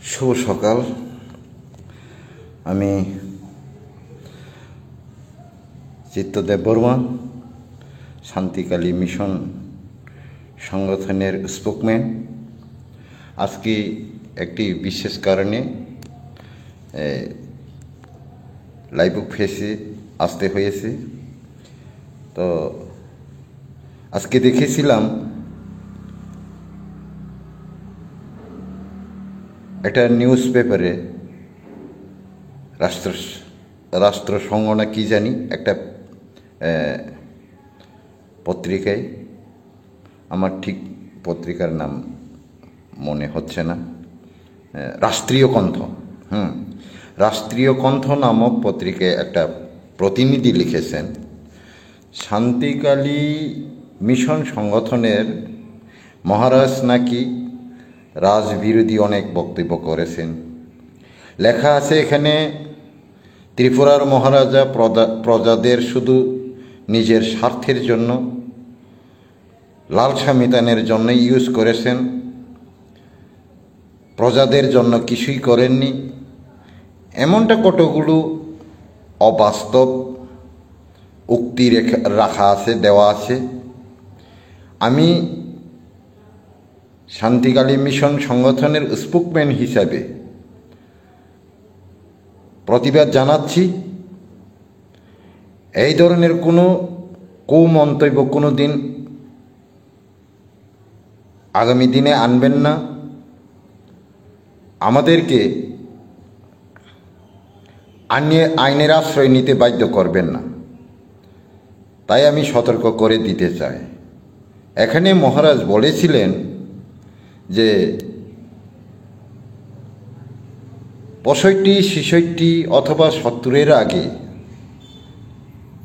শুভ সকাল। আমি চিত্তদেব বর্মা, শান্তিকালী মিশন সংগঠনের স্পোকম্যান। আজকে একটি বিশেষ কারণে লাইভ ফেসে আসতে হয়েছে। তো আজকে দেখেছিলাম একটা নিউজ পেপারে, রাষ্ট্রসংঘ না কি জানি, একটা পত্রিকায়, আমার ঠিক পত্রিকার নাম মনে হচ্ছে না, রাষ্ট্রীয় কণ্ঠ, রাষ্ট্রীয় কণ্ঠ নামক পত্রিকায় একটা প্রতিনিধি লিখেছেন, শান্তিকালী মিশন সংগঠনের মহারাজ নাকি রাজবিরোধী অনেক বক্তব্য করেছেন। লেখা আছে এখানে, ত্রিপুরার মহারাজা প্রজাদের শুধু নিজের স্বার্থের জন্য, লালসা মিটানের জন্য ইউজ করেছেন, প্রজাদের জন্য কিছুই করেননি। এমনটা কতগুলো অবাস্তব উক্তি রাখা আছে, দেওয়া আছে। আমি শান্তিকালী মিশন সংগঠনের স্পোকম্যান হিসাবে প্রতিবাদ জানাচ্ছি। এই ধরনের কোনো কুমন্তব্য কোনো দিন আগামী দিনে আনবেন না। আমাদেরকে আইনের আশ্রয় নিতে বাধ্য করবেন না, তাই আমি সতর্ক করে দিতে চাই। এখানে মহারাজ বলেছিলেন যে 65, 66 অথবা 70-এর আগে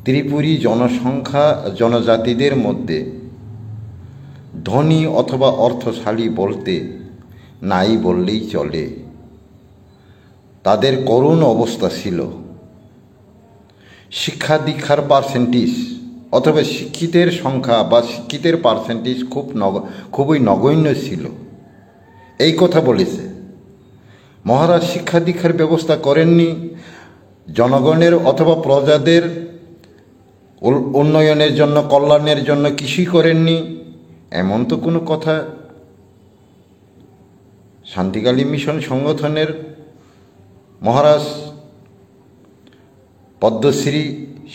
ত্রিপুরী জনজাতিদের মধ্যে ধনী অথবা অর্থশালী বলতে নাই বললেই চলে। তাদের করুণ অবস্থা ছিল। শিক্ষা দীক্ষার পার্সেন্টেজ অথবা শিক্ষিতের সংখ্যা বা শিক্ষিতের পার্সেন্টেজ খুবই নগণ্য ছিল। এই কথা বলেছে মহারাজ। শিক্ষা দীক্ষার ব্যবস্থা করেননি, জনগণের অথবা প্রজাদের উন্নয়নের জন্য, কল্যাণের জন্য কিছুই করেননি, এমন তো কোনো কথা শান্তিকালী মিশন সংগঠনের মহারাজ পদ্মশ্রী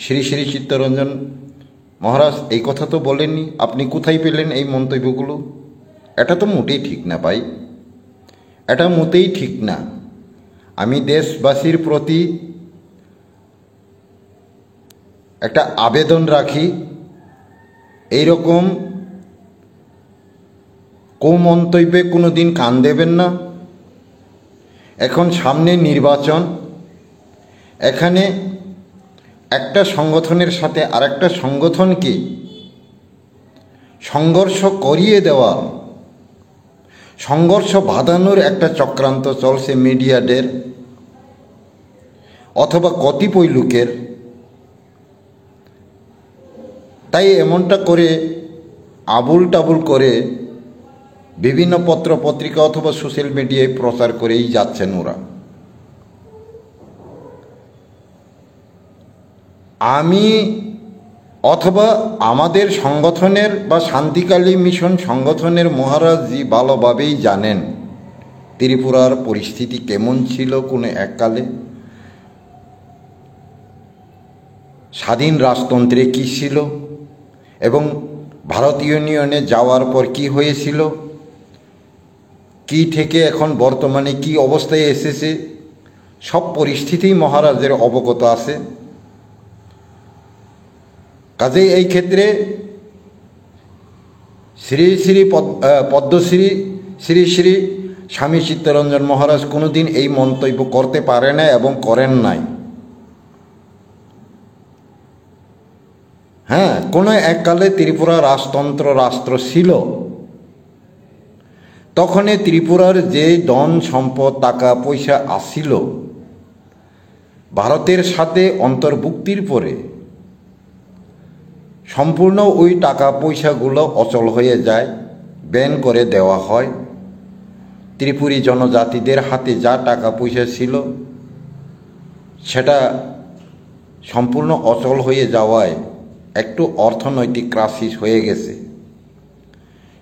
শ্রী শ্রী চিত্তরঞ্জন মহারাজ এই কথা তো বলেননি। আপনি কোথায় পেলেন এই মন্তব্যগুলো? এটা তো মোটেই ঠিক না ভাই, এটা মোটেই ঠিক না। আমি দেশবাসীর প্রতি একটা আবেদন রাখি, এইরকম কুমন্তব্যে কোনো দিন কান দেবেন না। এখন সামনে নির্বাচন, এখানে একটা সংগঠনের সাথে আরেকটা সংগঠনকে সংঘর্ষ করিয়ে দেওয়া, সংঘর্ষ বাঁধানোর একটা চক্রান্ত চলছে মিডিয়াদের অথবা কতিপয় লোকের। তাই এমনটা করে আবুল টাবুল করে বিভিন্ন পত্র পত্রিকা অথবা সোশ্যাল মিডিয়ায় প্রচার করেই যাচ্ছেন ওরা। আমি অথবা আমাদের সংগঠনের বা শান্তিকালী মিশন সংগঠনের মহারাজজি ভালোভাবেই জানেন ত্রিপুরার পরিস্থিতি কেমন ছিল কোনো এককালে, স্বাধীন রাজতন্ত্রে কী ছিল এবং ভারতীয় ইউনিয়নে যাওয়ার পর কি হয়েছিল, কি থেকে এখন বর্তমানে কি অবস্থায় এসেছে, সব পরিস্থিতি মহারাজের অবগত আছে। কাজেই এই ক্ষেত্রে শ্রী শ্রী পদ্মশ্রী শ্রী শ্রী স্বামী চিত্তরঞ্জন মহারাজ কোনোদিন এই মন্তব্য করতে পারে না এবং করেন নাই। কোনো এককালে ত্রিপুরা রাষ্ট্র ছিল। তখনই ত্রিপুরার যে ধন সম্পদ টাকা পয়সা আসিল, ভারতের সাথে অন্তর্ভুক্তির পরে সম্পূর্ণ ওই টাকা পয়সাগুলো অচল হয়ে যায়, ব্যান করে দেওয়া হয়। ত্রিপুরী জনজাতিদের হাতে যা টাকা পয়সা ছিল সেটা সম্পূর্ণ অচল হয়ে যাওয়ায় একটু অর্থনৈতিক ক্রাইসিস হয়ে গেছে।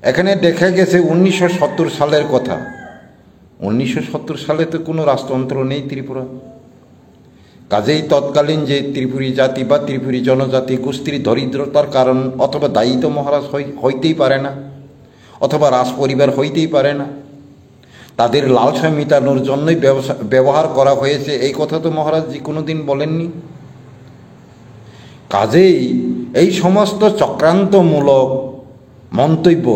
এখানে দেখা গেছে 1970 সালের কথা। 1970 সালে তো কোনো রাজতন্ত্র নেই ত্রিপুরা। কাজেই তৎকালীন যে ত্রিপুরী জাতি বা ত্রিপুরী জনজাতি গোষ্ঠীর দরিদ্রতার কারণ অথবা দায়ী তো মহারাজ হইতেই পারে না, অথবা রাজ পরিবার হইতেই পারে না। তাদের লালসা মেটানোর জন্যই ব্যবহার করা হয়েছে, এই কথা তো মহারাজজি কোনোদিন বলেননি। কাজেই এই সমস্ত চক্রান্তমূলক মন্তব্য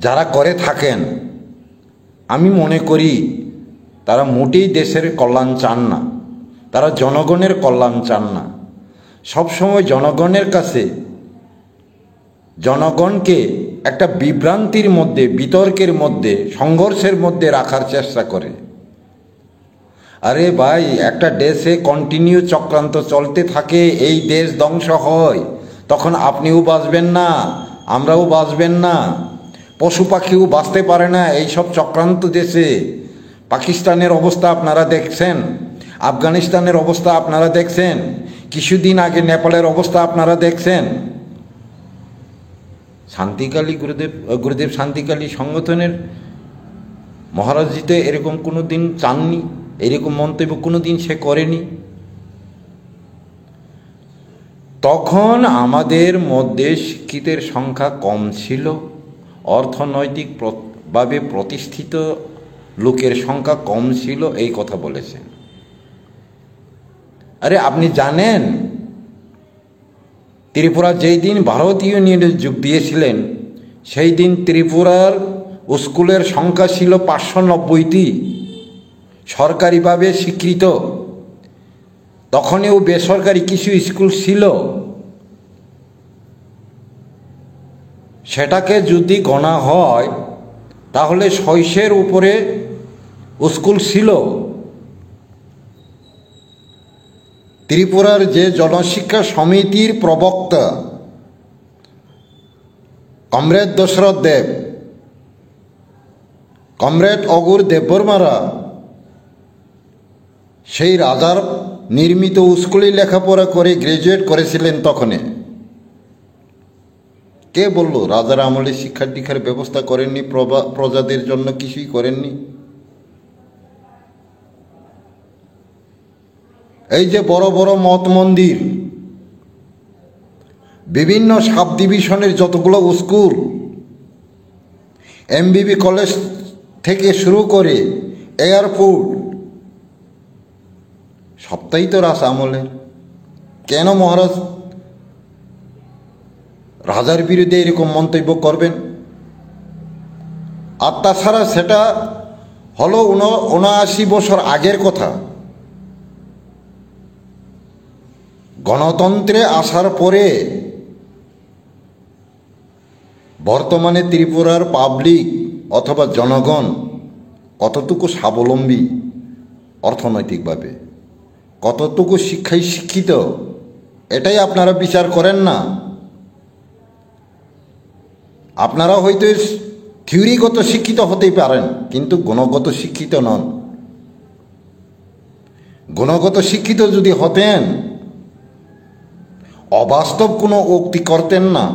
যারা করে থাকেন, আমি মনে করি তারা মোটেই দেশের কল্যাণ চান না, তারা জনগণের কল্যাণ চান না। সবসময় জনগণের কাছে জনগণকে একটা বিভ্রান্তির মধ্যে, বিতর্কের মধ্যে, সংঘর্ষের মধ্যে রাখার চেষ্টা করে। আরে ভাই, একটা দেশে কন্টিনিউ চক্রান্ত চলতে থাকে, এই দেশ ধ্বংস হয়, তখন আপনিও বাঁচবেন না, আমরাও বাঁচবেন না, পশু পাখিও বাঁচতে পারে না এইসব চক্রান্ত দেশে। পাকিস্তানের অবস্থা আপনারা দেখছেন, আফগানিস্তানের অবস্থা আপনারা দেখছেন, কিছুদিন আগে নেপালের অবস্থা আপনারা দেখছেন। শান্তিকালী গুরুদেব শান্তিকালী সংগঠনের মহারাজজি তো এরকম কোনো দিন চাননি, এরকম মন্তব্য কোনো দিন সে করেনি। তখন আমাদের মধ্যে শিক্ষিতের সংখ্যা কম ছিল, অর্থনৈতিকভাবে প্রতিষ্ঠিত লোকের সংখ্যা কম ছিল, এই কথা বলেছেন। আরে আপনি জানেন ত্রিপুরা যেই দিন ভারত ইউনিয়নে যোগ দিয়েছিলেন সেই দিন ত্রিপুরার স্কুলের সংখ্যা ছিল 590টি, সরকারিভাবে স্বীকৃত। তখনও বেসরকারি কিছু স্কুল ছিল, সেটাকে যদি গণা হয় তাহলে 600-এর উপরে স্কুল ছিল। ত্রিপুরার যে জনশিক্ষা সমিতির প্রবক্তা কমরেড দশরথ দেব, কমরেড অগুর দেববর্মারা সেই রাজার নির্মিত স্কুলে লেখাপড়া করে গ্রাজুয়েট করেছিলেন। তখনে কে বলল রাজার আমলে শিক্ষা দীক্ষার ব্যবস্থা করেননি, প্রজাদের জন্য কিছুই করেননি? এই যে বড় বড় মঠ মন্দির, বিভিন্ন সাব ডিভিশনের যতগুলো স্কুল, এমবিবি কলেজ থেকে শুরু করে এয়ারপোর্ট, সবটাই তো রাজ আমলের। কেন মহারাজ রাজার বিরুদ্ধে এরকম মন্তব্য করবেন? আর তাছাড়া সেটা হলো 79 বছর আগের কথা। গণতন্ত্রে আসার পরে বর্তমানে ত্রিপুরার পাবলিক অথবা জনগণ কতটুকু স্বাবলম্বী অর্থনৈতিকভাবে, কতটুকু শিক্ষায় শিক্ষিত, এটাই আপনারা বিচার করেন না। আপনারা হয়তো থিওরিগত শিক্ষিত হতেই পারেন, কিন্তু গুণগত শিক্ষিত নন। গুণগত শিক্ষিত যদি হতেন, অবাস্তব কোনো উক্তি করতেন না,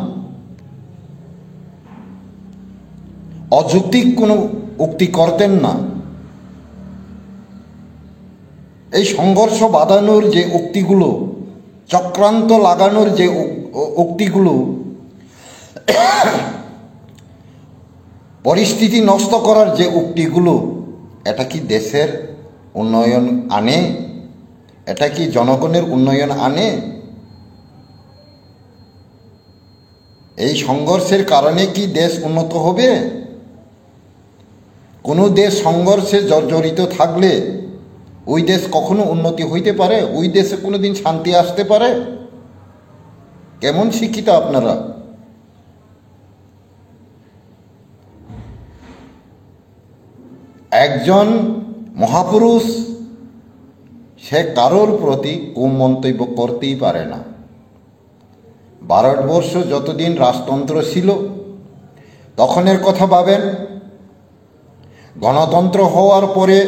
অযৌক্তিক কোনো উক্তি করতেন না। এই সংঘর্ষ বাঁধানোর যে উক্তিগুলো, চক্রান্ত লাগানোর যে উক্তিগুলো, পরিস্থিতি নষ্ট করার যে উক্তিগুলো, এটা কি দেশের উন্নয়ন আনে? এটা কি জনগণের উন্নয়ন আনে? এই সংঘর্ষের কারণে কি দেশ উন্নত হবে? কোনো দেশ সংঘর্ষে জর্জরিত থাকলে ওই দেশ কখনো উন্নতি হইতে পারে? ওই দেশে কোনো দিন শান্তি আসতে পারে? কেমন শিক্ষিত আপনারা! একজন মহাপুরুষ সে কারোর প্রতি কুমন্তব্য করতেই পারে না। ভারতবর্ষ যতদিন রাজতন্ত্র ছিল তখনের কথা ভাবেন। গণতন্ত্র হওয়ার পরে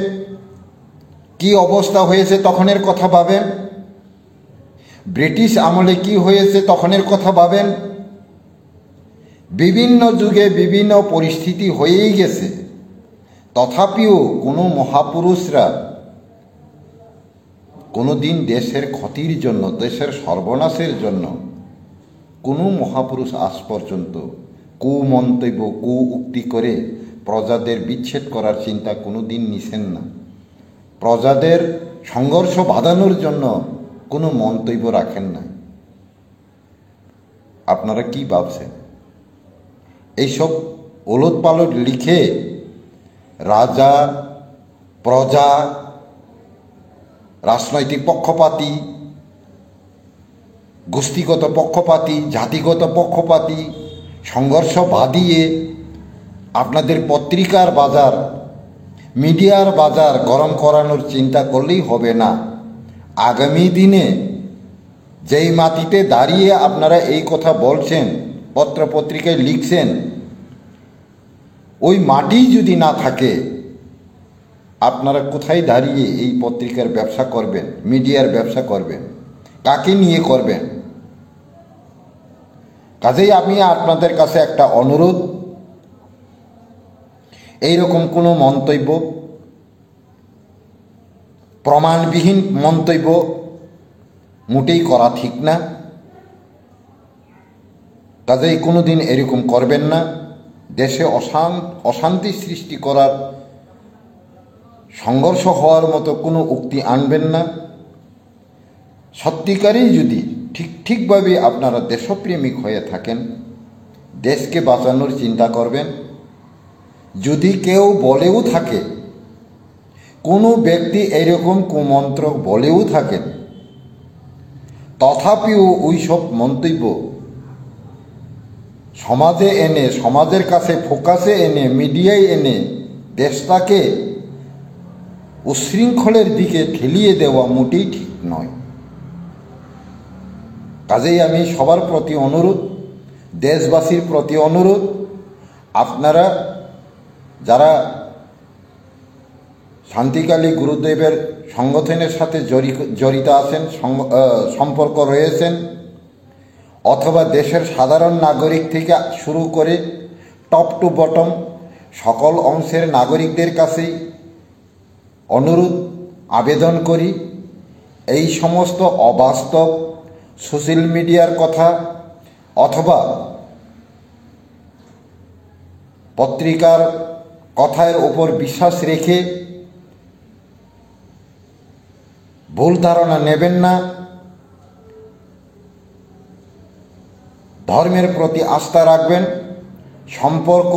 কি অবস্থা হয়েছে তখনের কথা ভাবেন। ব্রিটিশ আমলে কি হয়েছে তখনের কথা ভাবেন। বিভিন্ন যুগে বিভিন্ন পরিস্থিতি হয়েই গেছে, তথাপিও কোনো মহাপুরুষরা কোনো দিন দেশের ক্ষতির জন্য, দেশের সর্বনাশের জন্য কোনো মহাপুরুষ আজ পর্যন্ত কুমন্তব্য উক্তি করে প্রজাদের বিচ্ছেদ করার চিন্তা কোনো দিন নিছেন না। প্রজাদের সংঘর্ষ বাঁধানোর জন্য কোনো মন্তব্য রাখেন না। আপনারা কি ভাবছেন? এইসব ওলটপালট লিখে রাজা, প্রজা, রাজনৈতিক পক্ষপাতী, গোষ্ঠীগত পক্ষপাতী, জাতিগত পক্ষপাতী সংঘর্ষ বাঁধিয়ে আপনাদের পত্রিকার বাজার, মিডিয়ার বাজার গরম করানোর চিন্তা করলেই হবে না। আগামী দিনে যেই মাটিতে দাঁড়িয়ে আপনারা এই কথা বলছেন, পত্রপত্রিকায় লিখছেন, ওই মাটি যদি না থাকে, আপনারা কোথায় দাঁড়িয়ে এই পত্রিকার ব্যবসা করবেন, মিডিয়ার ব্যবসা করবেন, কাকে নিয়ে করবেন? কাজেই আমি আপনাদের কাছে একটা অনুরোধ, এইরকম কোনো মন্তব্য, প্রমাণবিহীন মন্তব্য মোটেই করা ঠিক না। কাজেই কোনো দিন এরকম করবেন না। দেশে অশান্তি সৃষ্টি করার, সংঘর্ষ হওয়ার মতো কোনো উক্তি আনবেন না। সত্যিকারেই যদি ঠিকভাবে আপনারা দেশপ্রেমিক হয়ে থাকেন, দেশকে বাঁচানোর চিন্তা করবেন। যদি কেউ বলেও থাকে, কোনো ব্যক্তি এরকম কুমন্ত্র বলেও থাকেন, তথাপিও ওই সব মন্তব্য সমাজে এনে, সমাজের কাছে ফোকাসে এনে, মিডিয়ায় এনে দেশটাকে উশৃঙ্খলের দিকে ঠেলিয়ে দেওয়া মোটেই ঠিক নয়। কাজেই আমি সবার প্রতি অনুরোধ, দেশবাসীর প্রতি অনুরোধ, আপনারা যারা শান্তিকালী গুরুদেবের সংগঠনের সাথে জড়িত আছেন, সম্পর্ক রয়েছেন, অথবা দেশের সাধারণ নাগরিক থেকে শুরু করে টপ টু বটম সকল অংশের নাগরিকদের কাছেই অনুরোধ, আবেদন করি, এই সমস্ত অবাস্তব সোশ্যাল মিডিয়ার কথা অথবা পত্রিকার কথার উপর বিশ্বাস রেখে ভুল ধারণা নেবেন না। ধর্মের প্রতি আস্থা রাখবেন। সম্পর্ক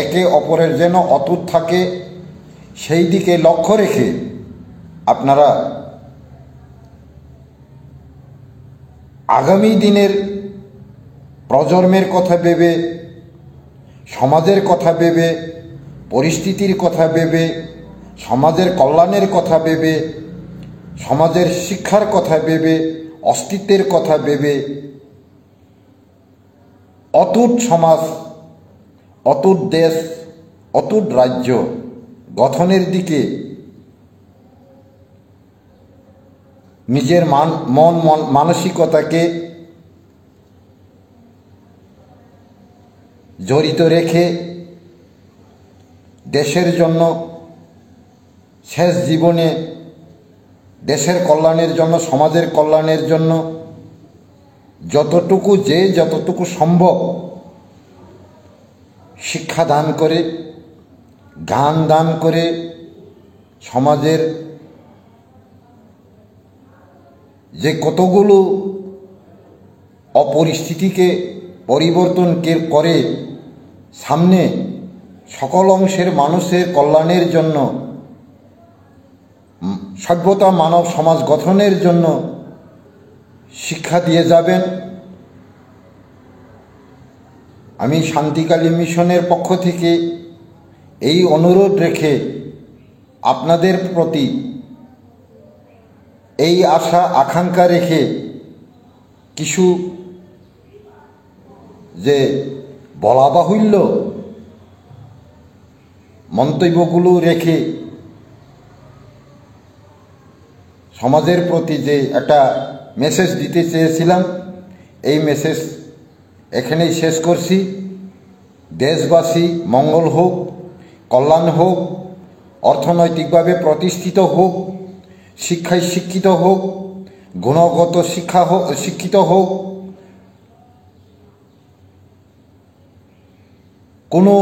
একে অপরের যেন অটুট থাকে, সেই দিকে লক্ষ্য রেখে আপনারা আগামী দিনের প্রজন্মের কথা ভেবে, সমাজের কথা ভেবে, পরিস্থিতির কথা ভেবে, সমাজের কল্যাণের কথা ভেবে, সমাজের শিক্ষার কথা ভেবে, অস্তিত্বের কথা ভেবে অটুট সমাজ, অটুট দেশ, অটুট রাজ্য গঠনের দিকে নিজের মন মানসিকতাকে জড়িত রেখে দেশের জন্য শেষ জীবনে দেশের কল্যাণের জন্য, সমাজের কল্যাণের জন্য যতটুকু সম্ভব শিক্ষা দান করে, জ্ঞান দান করে, সমাজের যে কতগুলো অপরিস্থিতিকে পরিবর্তন করে সামনে সকল অংশের মানুষের কল্যাণের জন্য, সভ্যতা মানব সমাজ গঠনের জন্য শিক্ষা দিয়ে যাবেন। আমি শান্তিকালী মিশনের পক্ষ থেকে এই অনুরোধ রেখে আপনাদের প্রতি এই আশা আকাঙ্ক্ষা রেখে কিছু যে বলা বাহুল্য মন্তব্যগুলো রেখে সমাজের প্রতি যে একটা মেসেজ দিতে চেয়েছিলাম, এই মেসেজ এখানেই শেষ করছি। দেশবাসী মঙ্গল হোক, কল্যাণ হোক, অর্থনৈতিকভাবে প্রতিষ্ঠিত হোক, শিক্ষায় শিক্ষিত হোক, গুণগত শিক্ষিত হোক, কোনো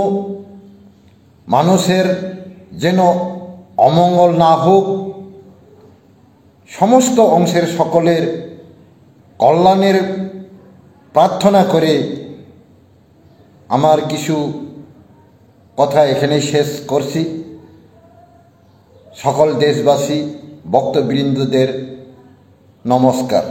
মানুষের যেন অমঙ্গল না হোক, সমস্ত অংশের সকলের কল্যাণের প্রার্থনা করে আমার কিছু কথা এখানেই শেষ করছি। সকল দেশবাসী ভক্তবৃন্দদের নমস্কার।